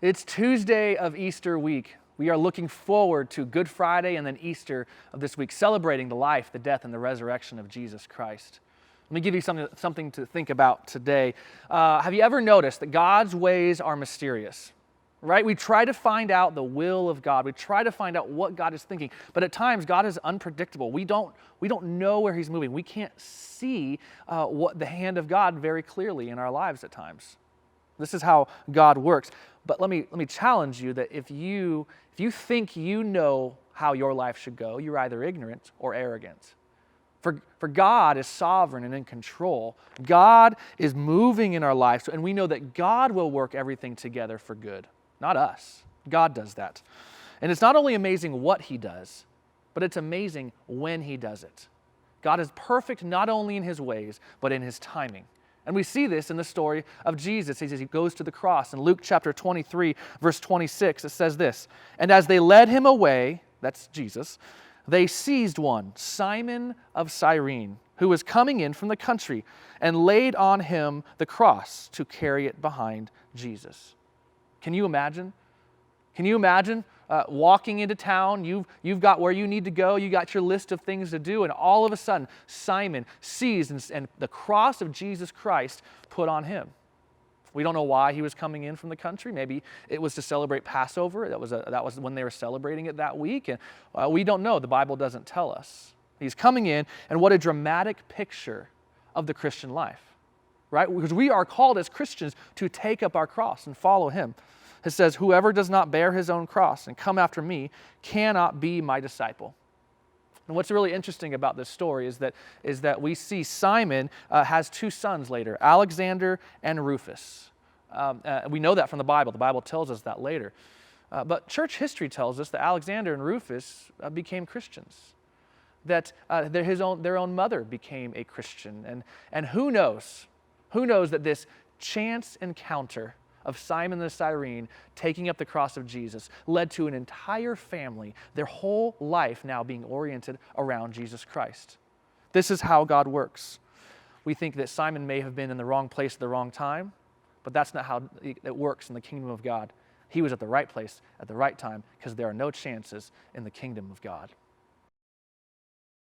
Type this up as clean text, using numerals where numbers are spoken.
It's Tuesday of Easter week. We are looking forward to Good Friday and then Easter of this week, celebrating the life, the death, and the resurrection of Jesus Christ. Let me give you something to think about today. Have you ever noticed that God's ways are mysterious? Right? We try to find out the will of God. We try to find out what God is thinking. But at times, God is unpredictable. We don't know where He's moving. We can't see what the hand of God very clearly in our lives at times. This is how God works. But let me challenge you that if you think you know how your life should go, you're either ignorant or arrogant. For God is sovereign and in control. God is moving in our lives, and we know that God will work everything together for good. Not us. God does that. And it's not only amazing what He does, but it's amazing when He does it. God is perfect not only in His ways, but in His timing. And we see this in the story of Jesus as He goes to the cross. In Luke chapter 23, verse 26, it says this, "And as they led Him away," that's Jesus, "they seized one, Simon of Cyrene, who was coming in from the country, and laid on him the cross to carry it behind Jesus." Can you imagine? Can you imagine walking into town? You've got where you need to go. You got your list of things to do, and all of a sudden, Simon sees and the cross of Jesus Christ put on him. We don't know why he was coming in from the country. Maybe it was to celebrate Passover. That was when they were celebrating it that week, and we don't know. The Bible doesn't tell us. He's coming in, and what a dramatic picture of the Christian life, right? Because we are called as Christians to take up our cross and follow Him. It says, "Whoever does not bear his own cross and come after me cannot be my disciple." And what's really interesting about this story is that we see Simon has two sons later, Alexander and Rufus. We know that from the Bible. The Bible tells us that later. But church history tells us that Alexander and Rufus became Christians, that their own mother became a Christian. And who knows that this chance encounter of Simon the Cyrene taking up the cross of Jesus led to an entire family, their whole life now being oriented around Jesus Christ. This is how God works. We think that Simon may have been in the wrong place at the wrong time, but that's not how it works in the kingdom of God. He was at the right place at the right time because there are no chances in the kingdom of God.